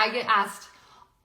I get asked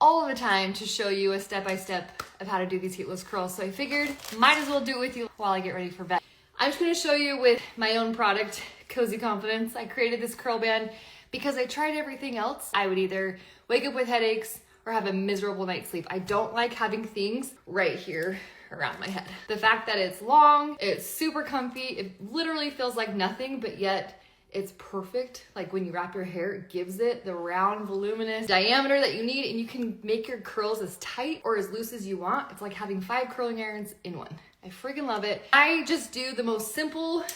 all the time to show you a step-by-step of how to do these heatless curls. So I figured might as well do it with you while I get ready for bed. I'm just gonna show you with my own product, Cozy Confidence. I created this curl band because I tried everything else. I would either wake up with headaches or have a miserable night's sleep. I don't like having things right here around my head. The fact that it's long, it's super comfy, it literally feels like nothing, but yet it's perfect. Like when you wrap your hair, it gives it the round, voluminous diameter that you need, and you can make your curls as tight or as loose as you want. It's like having 5 curling irons in one. I freaking love it. I just do the most simple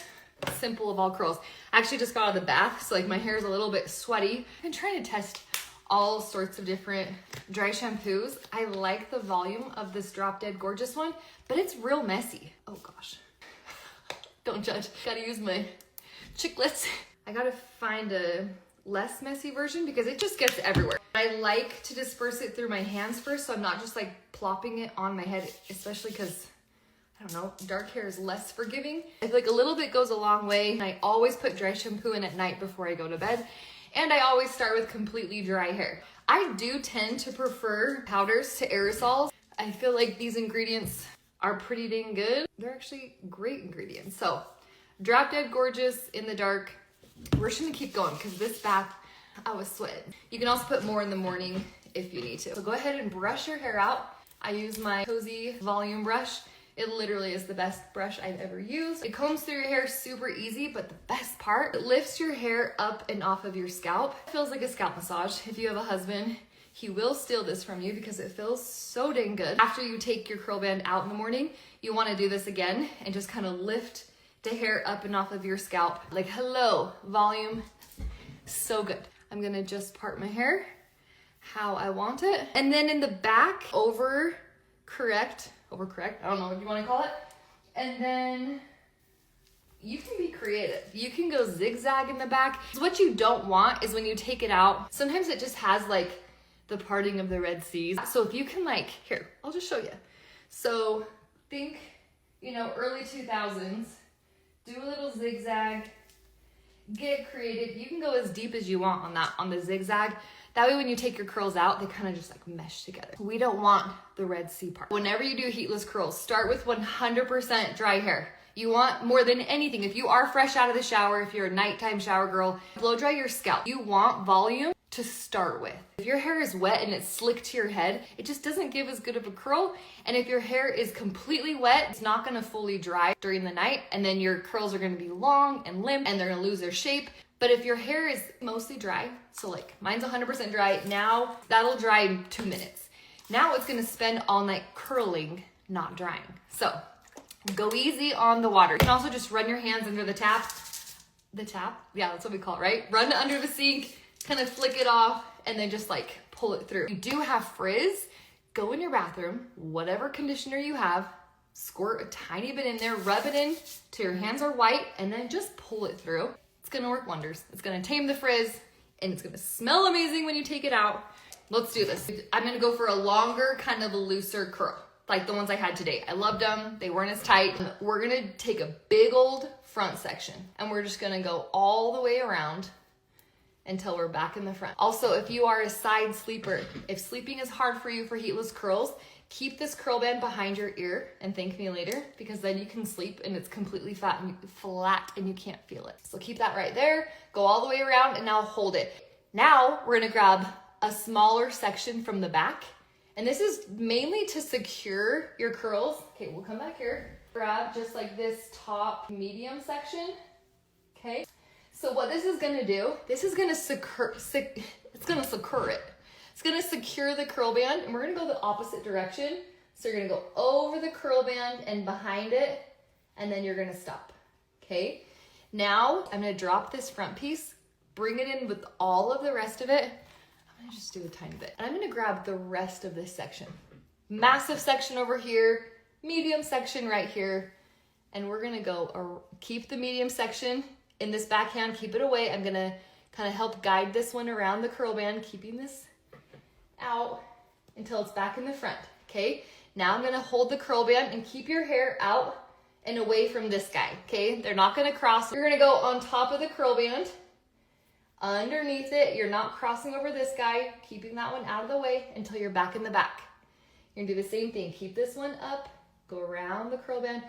of all curls. I actually just got out of the bath, so like my hair is a little bit sweaty. I've been trying to test all sorts of different dry shampoos. I like the volume of this Drop Dead Gorgeous one, but it's real messy. Oh gosh, don't judge. Gotta use my chiclets. I gotta find a less messy version because it just gets everywhere. I like to disperse it through my hands first, so I'm not just like plopping it on my head, especially because I don't know, dark hair is less forgiving. I feel like a little bit goes a long way. I always put dry shampoo in at night before I go to bed. And I always start with completely dry hair. I do tend to prefer powders to aerosols. I feel like these ingredients are pretty dang good. They're actually great ingredients. So, Drop Dead Gorgeous in the dark. We're just gonna keep going because this bath, I was sweating. You can also put more in the morning if you need to. So go ahead and brush your hair out. I use my Cozy volume brush. It literally is the best brush I've ever used. It combs through your hair super easy, but the best part, it lifts your hair up and off of your scalp. It feels like a scalp massage. If you have a husband, he will steal this from you because it feels so dang good. After you take your curl band out in the morning, you wanna do this again and just kind of lift the hair up and off of your scalp. Like, hello, volume, so good. I'm gonna just part my hair how I want it. And then in the back, overcorrect, I don't know what you want to call it. And then you can be creative. You can go zigzag in the back. What you don't want is when you take it out, sometimes it just has like the parting of the Red Seas. So if you can like, here, I'll just show you. So think, early 2000s, do a little zigzag, get creative. You can go as deep as you want on the zigzag. That way when you take your curls out, they kind of just like mesh together. We don't want the Red Sea part. Whenever you do heatless curls, start with 100% dry hair. You want more than anything, if you are fresh out of the shower, if you're a nighttime shower girl, blow dry your scalp. You want volume to start with. If your hair is wet and it's slick to your head, it just doesn't give as good of a curl. And if your hair is completely wet, it's not gonna fully dry during the night, and then your curls are gonna be long and limp and they're gonna lose their shape. But if your hair is mostly dry, so like mine's 100% dry, now that'll dry in 2 minutes. Now it's gonna spend all night curling, not drying. So go easy on the water. You can also just run your hands under the tap. The tap? Yeah, that's what we call it, right? Run it under the sink, kind of flick it off, and then just like pull it through. If you do have frizz, go in your bathroom, whatever conditioner you have, squirt a tiny bit in there, rub it in till your hands are white, and then just pull it through. It's gonna work wonders. It's gonna tame the frizz, and it's gonna smell amazing when you take it out. Let's do this. I'm gonna go for a longer, kind of a looser curl, like the ones I had today. I loved them, they weren't as tight. We're gonna take a big old front section, and we're just gonna go all the way around until we're back in the front. Also, if you are a side sleeper, if sleeping is hard for you for heatless curls, keep this curl band behind your ear and thank me later, because then you can sleep and it's completely flat and you can't feel it. So keep that right there, go all the way around, and now hold it. Now we're gonna grab a smaller section from the back, and this is mainly to secure your curls. Okay, we'll come back here. Grab just like this top medium section, okay? So what this is gonna do, this is gonna secure it. It's gonna secure the curl band, and we're gonna go the opposite direction. So you're gonna go over the curl band and behind it, and then you're gonna stop, okay? Now, I'm gonna drop this front piece, bring it in with all of the rest of it. I'm gonna just do a tiny bit. And I'm gonna grab the rest of this section. Massive section over here, medium section right here, and we're gonna go, keep the medium section in this backhand, keep it away. I'm gonna kind of help guide this one around the curl band, keeping this out until it's back in the front, okay? Now I'm gonna hold the curl band and keep your hair out and away from this guy, okay? They're not gonna cross. You're gonna go on top of the curl band, underneath it. You're not crossing over this guy, keeping that one out of the way until you're back in the back. You're gonna do the same thing. Keep this one up, go around the curl band.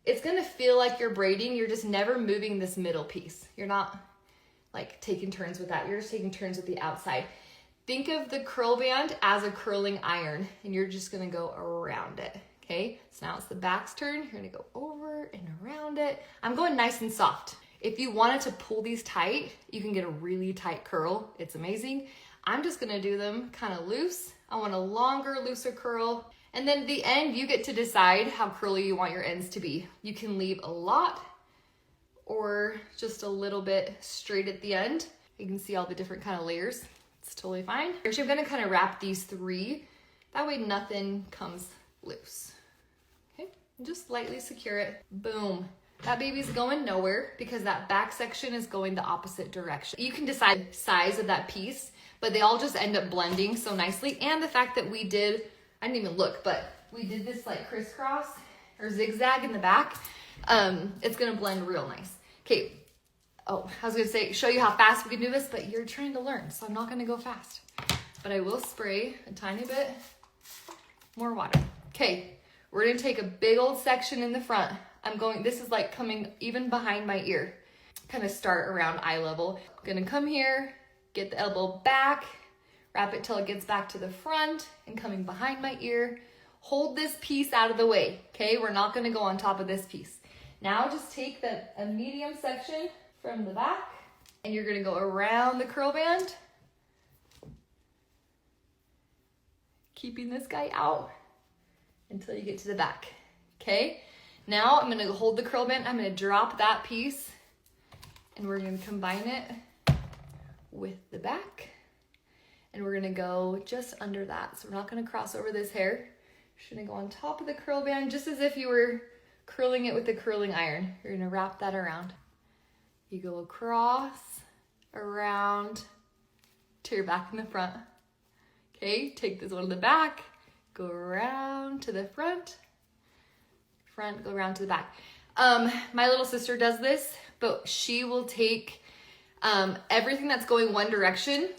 It's gonna feel like you're braiding. You're just never moving this middle piece. You're not like taking turns with that. You're just taking turns with the outside. Think of the curl band as a curling iron, and you're just gonna go around it, okay? So now it's the back's turn. You're gonna go over and around it. I'm going nice and soft. If you wanted to pull these tight, you can get a really tight curl. It's amazing. I'm just gonna do them kind of loose. I want a longer, looser curl. And then at the end, you get to decide how curly you want your ends to be. You can leave a lot or just a little bit straight at the end. You can see all the different kind of layers. It's totally fine. Actually, I'm gonna kind of wrap these three. That way nothing comes loose. Okay, and just lightly secure it. Boom. That baby's going nowhere because that back section is going the opposite direction. You can decide the size of that piece, but they all just end up blending so nicely. And the fact that we did, I didn't even look, but we did this like crisscross or zigzag in the back. It's gonna blend real nice. Okay, oh, I was gonna say, show you how fast we can do this, but you're trying to learn, so I'm not gonna go fast. But I will spray a tiny bit more water. Okay, we're gonna take a big old section in the front. This is like coming even behind my ear. Kind of start around eye level. I'm gonna come here, get the elbow back, wrap it till it gets back to the front and coming behind my ear. Hold this piece out of the way, okay? We're not gonna go on top of this piece. Now just take a medium section from the back and you're gonna go around the curl band, keeping this guy out until you get to the back, okay? Now I'm gonna hold the curl band, I'm gonna drop that piece and we're gonna combine it with the back and we're gonna go just under that. So we're not gonna cross over this hair. We're gonna go on top of the curl band just as if you were curling it with the curling iron. You're gonna wrap that around. You go across, around, to your back and the front. Okay, take this one to the back, go around to the front, go around to the back. My little sister does this, but she will take everything that's going one direction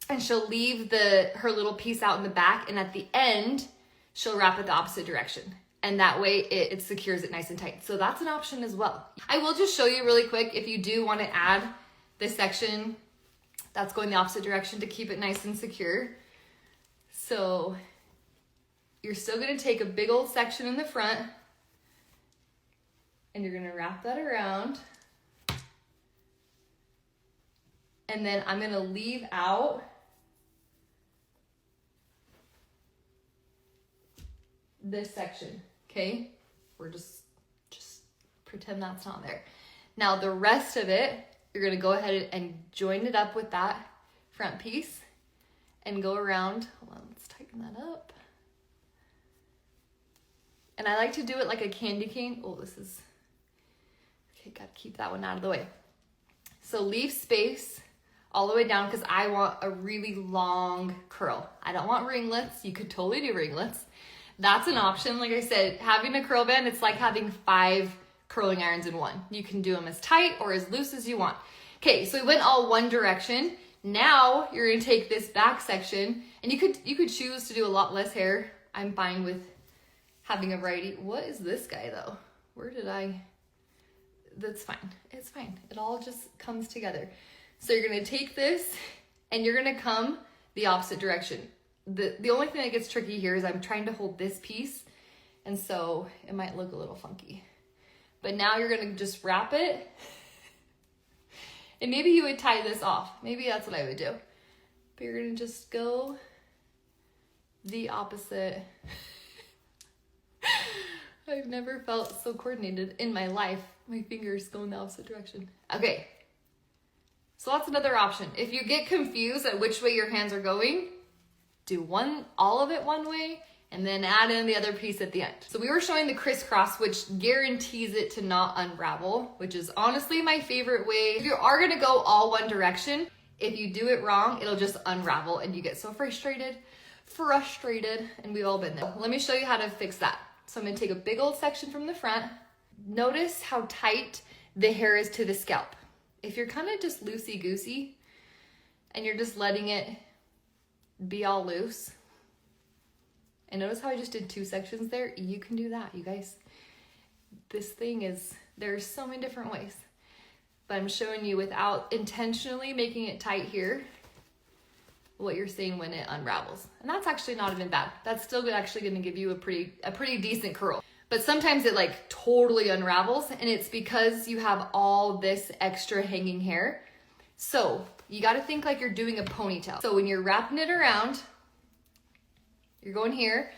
and she'll leave her little piece out in the back, and at the end, she'll wrap it the opposite direction. And that way it secures it nice and tight. So that's an option as well. I will just show you really quick if you do want to add this section that's going the opposite direction to keep it nice and secure. So you're still gonna take a big old section in the front and you're gonna wrap that around. And then I'm gonna leave out this section, okay? We're just pretend that's not there. Now the rest of it, you're gonna go ahead and join it up with that front piece and go around. Hold on, let's tighten that up. And I like to do it like a candy cane. Oh, this is, okay, gotta keep that one out of the way. So leave space all the way down because I want a really long curl. I don't want ringlets. You could totally do ringlets. That's an option. Like I said, having a curl band, it's like having 5 curling irons in one. You can do them as tight or as loose as you want. Okay, so we went all one direction. Now you're gonna take this back section, and you could choose to do a lot less hair. I'm fine with having a variety. What is this guy though? That's fine. It's fine. It all just comes together. So you're gonna take this and you're gonna come the opposite direction. The only thing that gets tricky here is I'm trying to hold this piece, and so it might look a little funky. But now you're gonna just wrap it, and maybe you would tie this off. Maybe that's what I would do. But you're gonna just go the opposite. I've never felt so coordinated in my life. My fingers go in the opposite direction. Okay, so that's another option. If you get confused at which way your hands are going, do all of it one way and then add in the other piece at the end. So we were showing the crisscross, which guarantees it to not unravel, which is honestly my favorite way. If you are gonna go all one direction, if you do it wrong, it'll just unravel and you get so frustrated, and we've all been there. Let me show you how to fix that. So I'm gonna take a big old section from the front. Notice how tight the hair is to the scalp. If you're kind of just loosey-goosey, and you're just letting it be all loose. And notice how I just did 2 sections there? You can do that, you guys. This thing is, there's so many different ways. But I'm showing you without intentionally making it tight here, what you're seeing when it unravels. And that's actually not even bad. That's still actually gonna give you a pretty decent curl. But sometimes it like totally unravels, and it's because you have all this extra hanging hair. So you gotta think like you're doing a ponytail. So when you're wrapping it around, you're going here.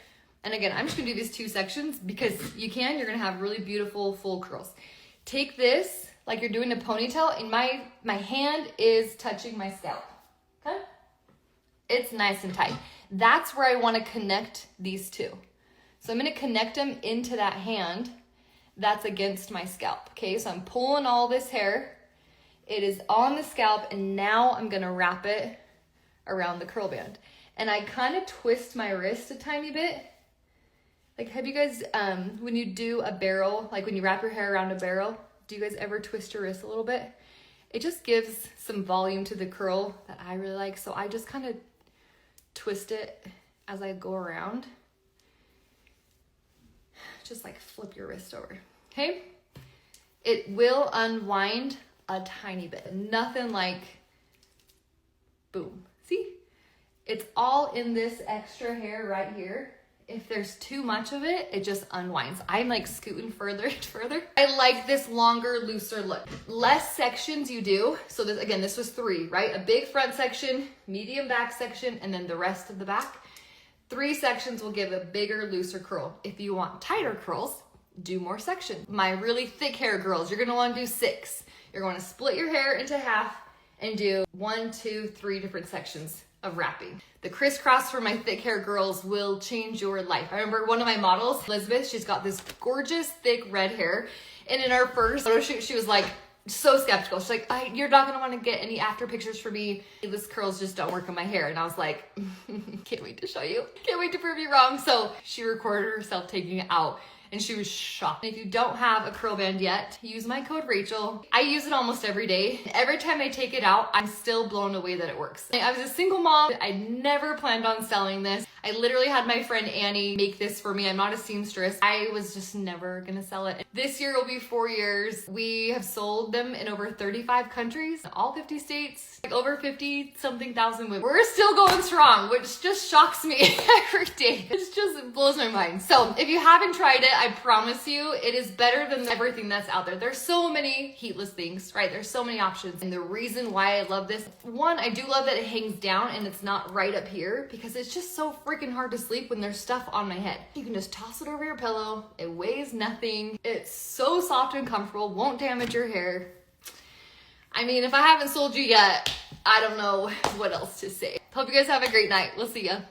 And again, I'm just gonna do these 2 sections because you're gonna have really beautiful full curls. Take this like you're doing a ponytail, and my hand is touching my scalp, okay? It's nice and tight. That's where I wanna connect these 2. So I'm gonna connect them into that hand that's against my scalp, okay? So I'm pulling all this hair. It is on the scalp, and now I'm gonna wrap it around the curl band. And I kind of twist my wrist a tiny bit. Like, have you guys, when you do a barrel, like when you wrap your hair around a barrel, do you guys ever twist your wrist a little bit? It just gives some volume to the curl that I really like. So I just kind of twist it as I go around. Just like flip your wrist over, okay? It will unwind a tiny bit. Nothing like boom. See? It's all in this extra hair right here. If there's too much of it, it just unwinds. I'm like scooting further and further. I like this longer, looser look. Less sections you do. So this, again, this was 3, right? A big front section, medium back section, and then the rest of the back. 3 sections will give a bigger, looser curl. If you want tighter curls, do more sections. My really thick hair girls, you're gonna wanna do 6. You're gonna split your hair into half and do 1, 2, 3 different sections of wrapping. The crisscross for my thick hair girls will change your life. I remember one of my models, Elizabeth, she's got this gorgeous thick red hair. And in our first photo shoot, she was like so skeptical. She's like, you're not gonna wanna get any after pictures for me. This curls just don't work on my hair. And I was like, can't wait to show you. Can't wait to prove you wrong. So she recorded herself taking it out, and she was shocked. If you don't have a curl band yet, use my code Rachel. I use it almost every day. Every time I take it out, I'm still blown away that it works. I was a single mom. I never planned on selling this. I literally had my friend Annie make this for me. I'm not a seamstress. I was just never gonna sell it. This year will be 4 years. We have sold them in over 35 countries, all 50 states, like over 50 something thousand women. We're still going strong, which just shocks me every day. It just blows my mind. So if you haven't tried it, I promise you, it is better than everything that's out there. There's so many heatless things, right? There's so many options. And the reason why I love this, one, I do love that it hangs down and it's not right up here, because it's just so freaking hard to sleep when there's stuff on my head. You can just toss it over your pillow. It weighs nothing. It's so soft and comfortable, won't damage your hair. I mean, if I haven't sold you yet, I don't know what else to say. Hope you guys have a great night. We'll see ya.